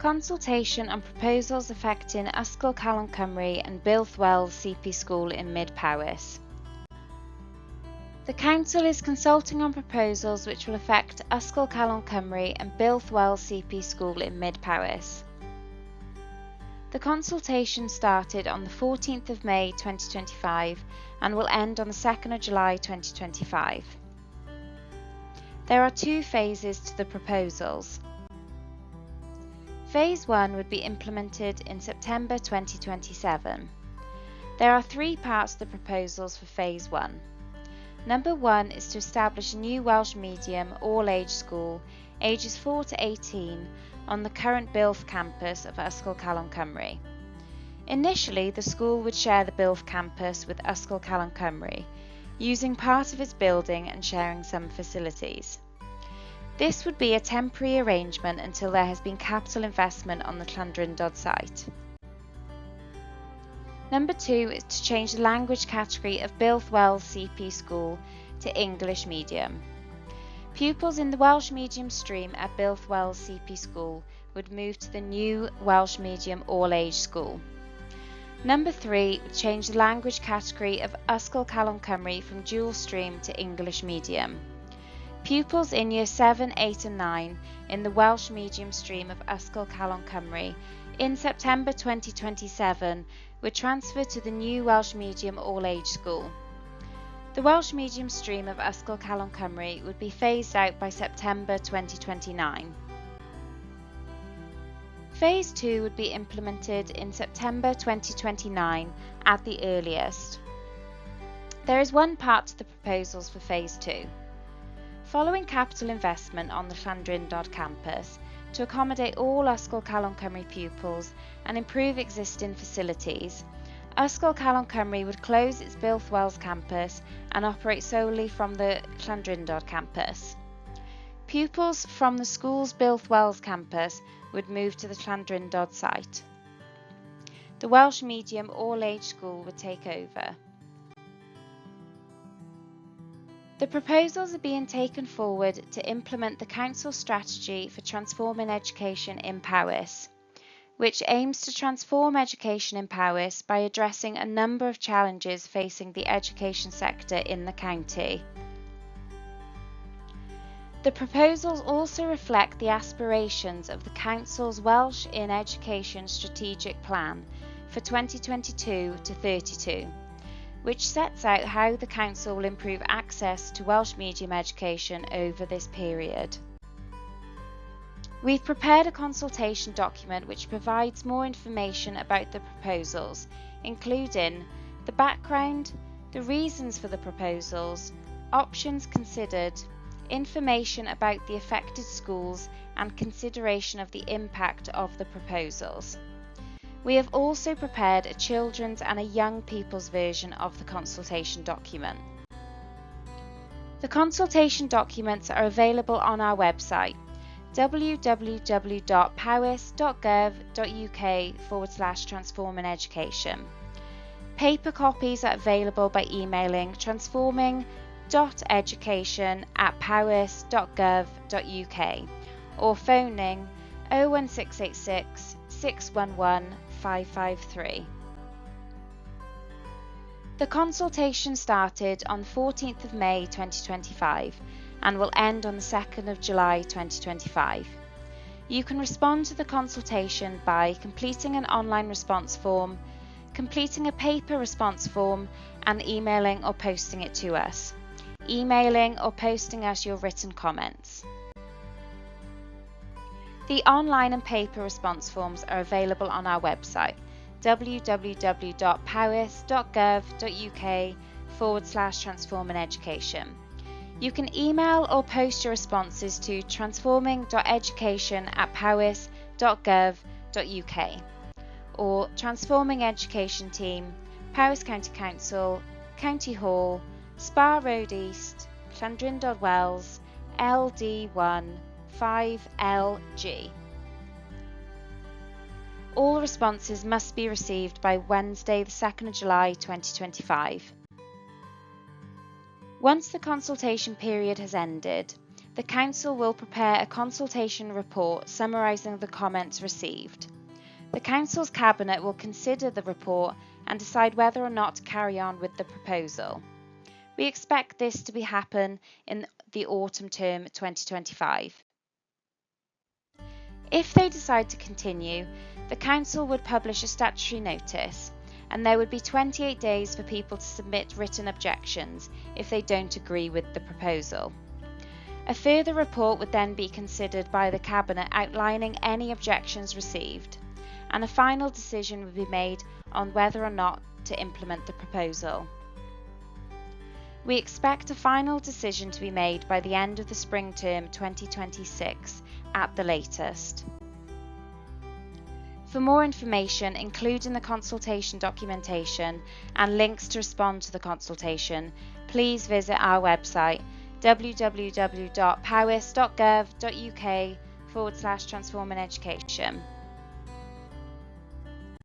Consultation on proposals affecting Ysgol Calon Cymru and Builth Wells C.P. School in Mid Powys. The Council is consulting on proposals which will affect Ysgol Calon Cymru and Builth Wells C.P. School in Mid Powys. The consultation started on the 14th of May 2025 and will end on the 2nd of July 2025. There are two phases to the proposals. Phase 1 would be implemented in September 2027. There are three parts to the proposals for Phase 1. Number 1 is to establish a new Welsh medium all-age school, ages 4 to 18, on the current Builth campus of Ysgol Calon Cymru. Initially, the school would share the Builth campus with Ysgol Calon Cymru, using part of its building and sharing some facilities. This would be a temporary arrangement until there has been capital investment on the Llandrindod site. Number 2 is to change the language category of Builth Wells C.P. School to English medium. Pupils in the Welsh-medium stream at Builth Wells C.P. School would move to the new Welsh-medium all-age school. Number 3 would change the language category of Ysgol Calon Cymru from dual stream to English medium. Pupils in Year 7, 8 and 9 in the Welsh-medium stream of Ysgol Calon Cymru in September 2027 would transfer to the new Welsh-medium all-age school. The Welsh-medium stream of Ysgol Calon Cymru would be phased out by September 2029. Phase 2 would be implemented in September 2029 at the earliest. There is one part to the proposals for Phase 2. Following capital investment on the Llandrindod campus to accommodate all Ysgol Calon Cymru pupils and improve existing facilities, Ysgol Calon Cymru would close its Builth Wells campus and operate solely from the Llandrindod campus. Pupils from the school's Builth Wells campus would move to the Llandrindod site. The Welsh medium all-age school would take over. The proposals are being taken forward to implement the Council's strategy for transforming education in Powys, which aims to transform education in Powys by addressing a number of challenges facing the education sector in the county. The proposals also reflect the aspirations of the Council's Welsh in Education Strategic Plan for 2022 to 32, which sets out how the Council will improve access to Welsh medium education over this period. We've prepared a consultation document which provides more information about the proposals, including the background, the reasons for the proposals, options considered, information about the affected schools, and consideration of the impact of the proposals. We have also prepared a children's and a young people's version of the consultation document. The consultation documents are available on our website www.powys.gov.uk/transforming education. Paper copies are available by emailing transforming.education@powys.gov.uk or phoning 01686 611 553. The consultation started on 14th of May 2025 and will end on the 2nd of July 2025. You can respond to the consultation by completing an online response form, completing a paper response form, and emailing or posting it to us. Emailing or posting us your written comments. The online and paper response forms are available on our website www.powys.gov.uk/transforming education. You can email or post your responses to transforming.education@powys.gov.uk or Transforming Education Team, Powys County Council, County Hall, Spa Road East, Llandrindod Wells, LD1 5LG. All responses must be received by Wednesday the 2nd of July 2025. Once the consultation period has ended, The Council will prepare a consultation report summarising the comments received. The Council's Cabinet will consider the report and decide whether or not to carry on with the proposal. We expect this to happen in the autumn term 2025. If they decide to continue, the Council would publish a statutory notice, and there would be 28 days for people to submit written objections if they don't agree with the proposal. A further report would then be considered by the Cabinet outlining any objections received, and a final decision would be made on whether or not to implement the proposal. We expect a final decision to be made by the end of the spring term 2026 at the latest. For more information, including the consultation documentation and links to respond to the consultation, please visit our website www.powys.gov.uk/transformingeducation.